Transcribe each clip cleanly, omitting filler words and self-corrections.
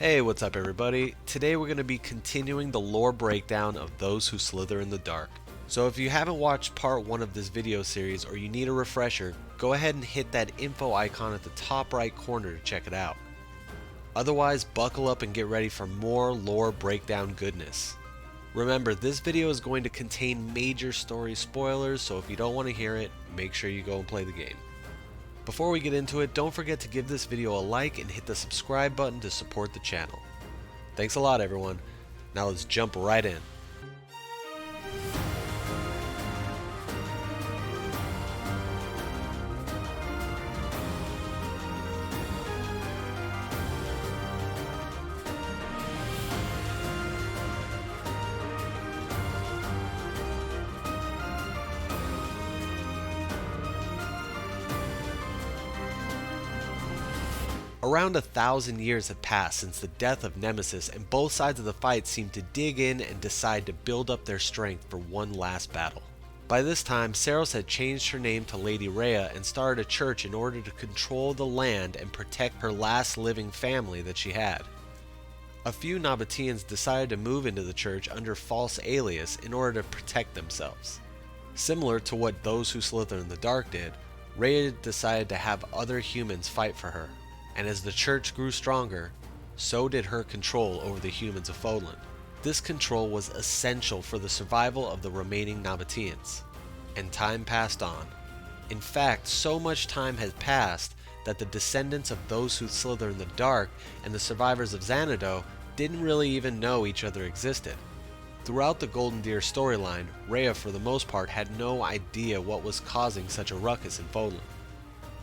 Hey, what's up everybody? Today we're going to be continuing the lore breakdown of Those Who Slither in the Dark. So if you haven't watched part 1 of this video series or you need a refresher, go ahead and hit that info icon at the top right corner to check it out. Otherwise, buckle up and get ready for more lore breakdown goodness. Remember, this video is going to contain major story spoilers, so if you don't want to hear it, make sure you go and play the game. Before we get into it, don't forget to give this video a like and hit the subscribe button to support the channel. Thanks a lot everyone. Now let's jump right in. Around 1,000 years have passed since the death of Nemesis, and both sides of the fight seem to dig in and decide to build up their strength for one last battle. By this time, Serios had changed her name to Lady Rhea and started a church in order to control the land and protect her last living family that she had. A few Nabateans decided to move into the church under false alias in order to protect themselves. Similar to what Those Who Slither in the Dark did, Rhea decided to have other humans fight for her. And as the church grew stronger, so did her control over the humans of Fodlan. This control was essential for the survival of the remaining Nabateans. And time passed on. In fact, so much time had passed that the descendants of Those Who Slither in the Dark and the survivors of Xanadu didn't really even know each other existed. Throughout the Golden Deer storyline, Rhea for the most part had no idea what was causing such a ruckus in Fodlan.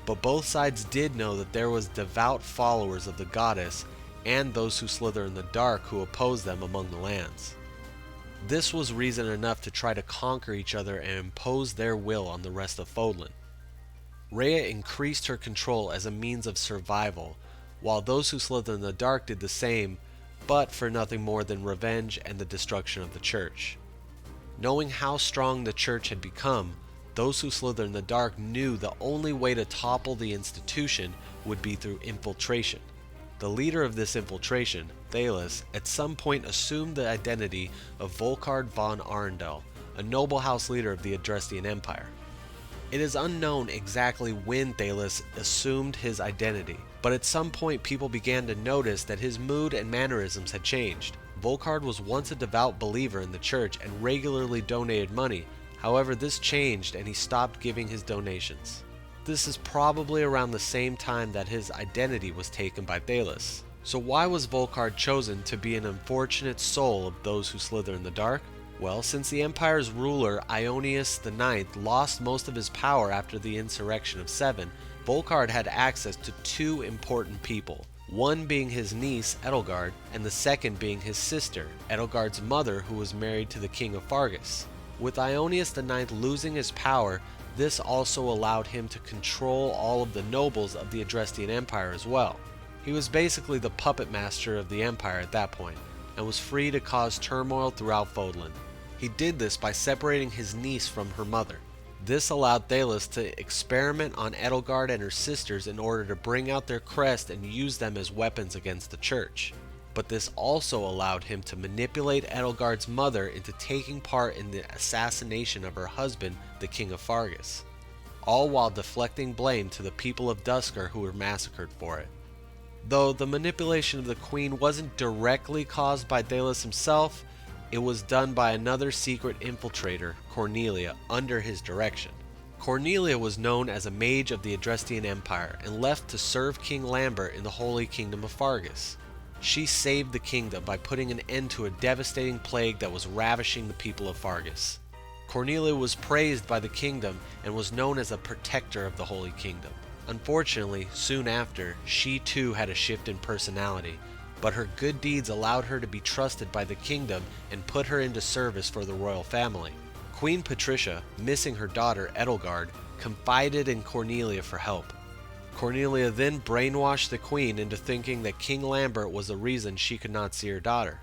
But both sides did know that there was devout followers of the goddess and those who slither in the dark who opposed them among the lands. This was reason enough to try to conquer each other and impose their will on the rest of Fodlan. Rhea increased her control as a means of survival, while those who slither in the dark did the same, but for nothing more than revenge and the destruction of the church. Knowing how strong the church had become, Those Who Slither in the Dark knew the only way to topple the institution would be through infiltration. The leader of this infiltration, Thalos, at some point assumed the identity of Volkard von Arundel, a noble house leader of the Adrestian Empire. It is unknown exactly when Thalos assumed his identity, but at some point people began to notice that his mood and mannerisms had changed. Volkard was once a devout believer in the church and regularly donated money. However, this changed and he stopped giving his donations. This is probably around the same time that his identity was taken by Thalos. So why was Volkard chosen to be an unfortunate soul of Those Who Slither in the Dark? Well, since the Empire's ruler Ionius IX lost most of his power after the insurrection of 7, Volkard had access to two important people, one being his niece Edelgard and the second being his sister, Edelgard's mother, who was married to the king of Fargus. With Ionius IX losing his power, this also allowed him to control all of the nobles of the Adrestian Empire as well. He was basically the puppet master of the empire at that point, and was free to cause turmoil throughout Fodlan. He did this by separating his niece from her mother. This allowed Thalos to experiment on Edelgard and her sisters in order to bring out their crest and use them as weapons against the church. But this also allowed him to manipulate Edelgard's mother into taking part in the assassination of her husband, the king of Fargus, all while deflecting blame to the people of Duscur who were massacred for it. Though the manipulation of the queen wasn't directly caused by Thalos himself, it was done by another secret infiltrator, Cornelia, under his direction. Cornelia was known as a mage of the Adrestian Empire and left to serve King Lambert in the Holy Kingdom of Fargus. She saved the kingdom by putting an end to a devastating plague that was ravishing the people of Fargus. Cornelia was praised by the kingdom and was known as a protector of the Holy Kingdom. Unfortunately, soon after, she too had a shift in personality, but her good deeds allowed her to be trusted by the kingdom and put her into service for the royal family. Queen Patricia, missing her daughter Edelgard, confided in Cornelia for help. Cornelia then brainwashed the queen into thinking that King Lambert was the reason she could not see her daughter,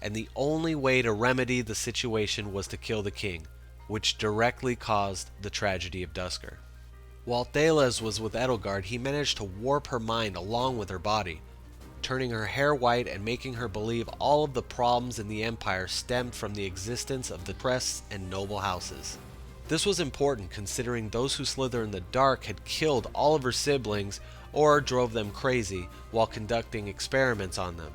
and the only way to remedy the situation was to kill the king, which directly caused the tragedy of Duscur. While Thalos was with Edelgard, he managed to warp her mind along with her body. turning her hair white and making her believe all of the problems in the Empire stemmed from the existence of the crests and noble houses. This was important considering those who slither in the dark had killed all of her siblings or drove them crazy while conducting experiments on them.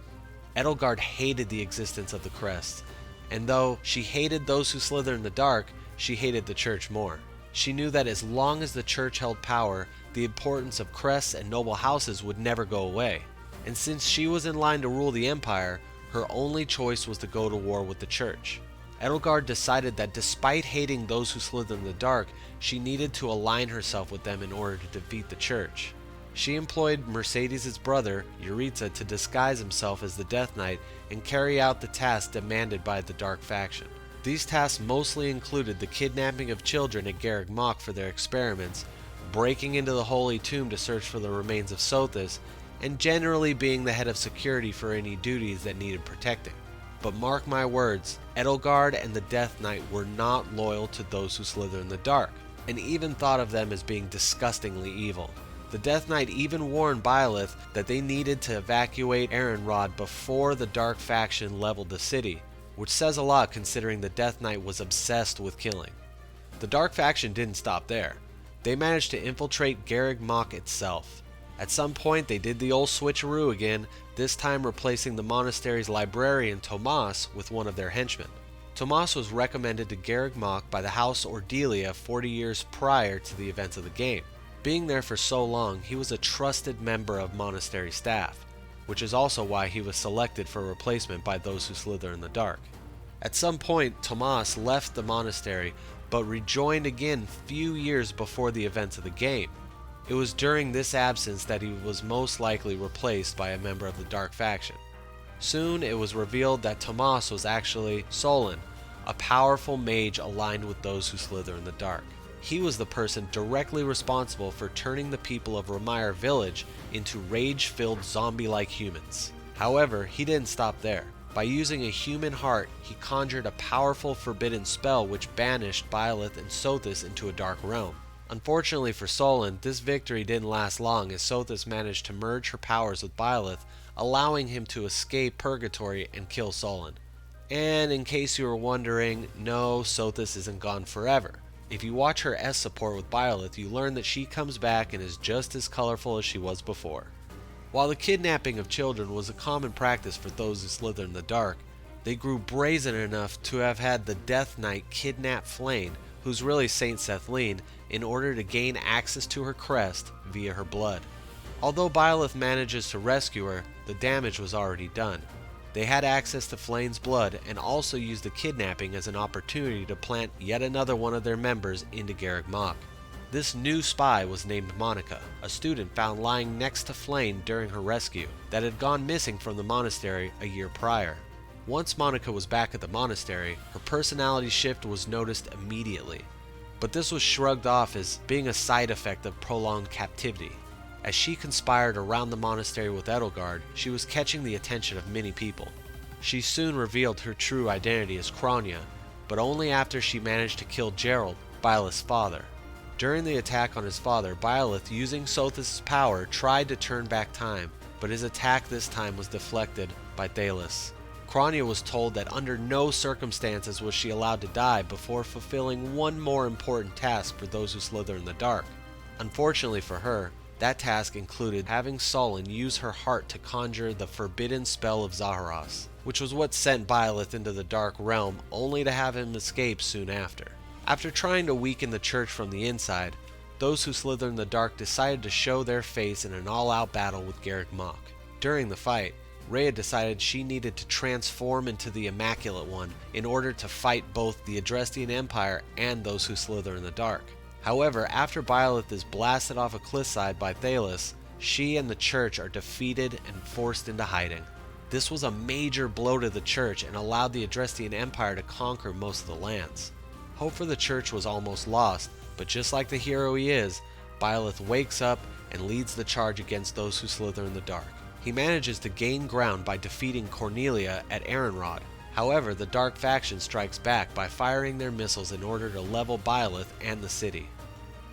Edelgard hated the existence of the crests, and though she hated those who slither in the dark, she hated the church more. She knew that as long as the church held power, the importance of crests and noble houses would never go away. And since she was in line to rule the Empire, her only choice was to go to war with the church. Edelgard decided that despite hating those who slither in the dark, she needed to align herself with them in order to defeat the church. She employed Mercedes' brother, Yuritsa, to disguise himself as the Death Knight and carry out the tasks demanded by the Dark faction. These tasks mostly included the kidnapping of children at Garreg Mach for their experiments, breaking into the Holy Tomb to search for the remains of Sothis, and generally being the head of security for any duties that needed protecting. But mark my words, Edelgard and the Death Knight were not loyal to those who slither in the dark, and even thought of them as being disgustingly evil. The Death Knight even warned Byleth that they needed to evacuate Erenrod before the Dark faction leveled the city, which says a lot considering the Death Knight was obsessed with killing. The Dark faction didn't stop there. They managed to infiltrate Garreg Mach itself. At some point they did the old switcheroo again, this time replacing the monastery's librarian Tomas with one of their henchmen. Tomas was recommended to Garreg Mach by the House Ordelia 40 years prior to the events of the game. Being there for so long, he was a trusted member of monastery staff, which is also why he was selected for replacement by those who slither in the dark. At some point, Tomas left the monastery, but rejoined again few years before the events of the game. It was during this absence that he was most likely replaced by a member of the Dark faction. Soon it was revealed that Tomas was actually Solon, a powerful mage aligned with those who slither in the dark. He was the person directly responsible for turning the people of Ramire Village into rage-filled zombie-like humans. However, he didn't stop there. By using a human heart, he conjured a powerful forbidden spell which banished Byleth and Sothis into a dark realm. Unfortunately for Solon, this victory didn't last long as Sothis managed to merge her powers with Byleth, allowing him to escape Purgatory and kill Solon. And in case you were wondering, no, Sothis isn't gone forever. If you watch her S support with Byleth, you learn that she comes back and is just as colorful as she was before. While the kidnapping of children was a common practice for those who slither in the dark, they grew brazen enough to have had the Death Knight kidnap Flayn, who's really Saint Sethleen, in order to gain access to her crest via her blood. Although Byleth manages to rescue her, the damage was already done. They had access to Flayn's blood and also used the kidnapping as an opportunity to plant yet another one of their members into Garreg Mach. This new spy was named Monica, a student found lying next to Flayn during her rescue that had gone missing from the monastery a year prior. Once Monica was back at the monastery, her personality shift was noticed immediately, but this was shrugged off as being a side effect of prolonged captivity. As she conspired around the monastery with Edelgard, she was catching the attention of many people. She soon revealed her true identity as Kronia, but only after she managed to kill Gerald, Byleth's father. During the attack on his father, Byleth, using Sothis' power, tried to turn back time, but his attack this time was deflected by Thalos. Kronia was told that under no circumstances was she allowed to die before fulfilling one more important task for those who slither in the dark. Unfortunately for her, that task included having Solon use her heart to conjure the forbidden spell of Zaharos, which was what sent Byleth into the Dark Realm, only to have him escape soon after. After trying to weaken the church from the inside, those who slither in the dark decided to show their face in an all-out battle with Garreg Mach. During the fight, Rhea decided she needed to transform into the Immaculate One in order to fight both the Adrestian Empire and those who slither in the dark. However, after Byleth is blasted off a cliffside by Thalos, she and the church are defeated and forced into hiding. This was a major blow to the church and allowed the Adrestian Empire to conquer most of the lands. Hope for the church was almost lost, but just like the hero he is, Byleth wakes up and leads the charge against those who slither in the dark. He manages to gain ground by defeating Cornelia at Erenrod. However, the Dark faction strikes back by firing their missiles in order to level Byleth and the city.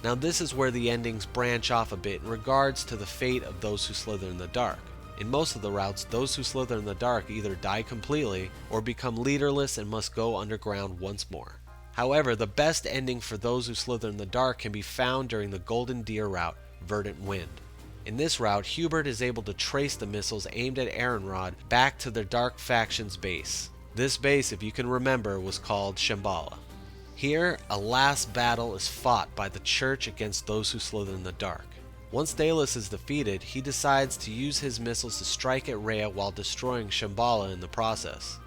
Now this is where the endings branch off a bit in regards to the fate of those who slither in the dark. In most of the routes, those who slither in the dark either die completely or become leaderless and must go underground once more. However, the best ending for those who slither in the dark can be found during the Golden Deer route, Verdant Wind. In this route, Hubert is able to trace the missiles aimed at Aaronrod back to their dark faction's base. This base, if you can remember, was called Shambhala. Here, a last battle is fought by the Church against those who slither in the dark. Once Dalus is defeated, he decides to use his missiles to strike at Rhea while destroying Shambhala in the process.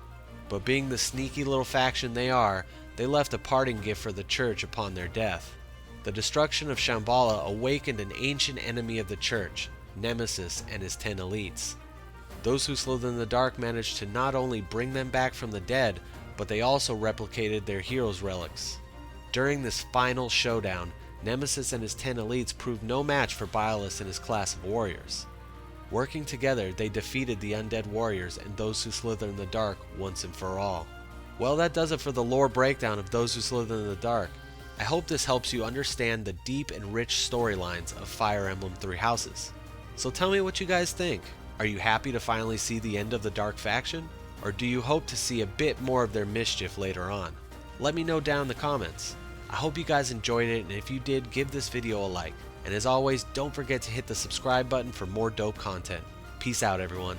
But being the sneaky little faction they are, they left a parting gift for the Church upon their death. The destruction of Shambhala awakened an ancient enemy of the Church, Nemesis and his 10 elites. Those who slither in the dark managed to not only bring them back from the dead, but they also replicated their heroes' relics. During this final showdown, Nemesis and his 10 elites proved no match for Byleth and his class of warriors. Working together, they defeated the undead warriors and those who slither in the dark once and for all. Well, that does it for the lore breakdown of those who slither in the dark. I hope this helps you understand the deep and rich storylines of Fire Emblem Three Houses. So tell me what you guys think. Are you happy to finally see the end of the Dark faction? Or do you hope to see a bit more of their mischief later on? Let me know down in the comments. I hope you guys enjoyed it, and if you did, give this video a like. And as always, don't forget to hit the subscribe button for more dope content. Peace out, everyone.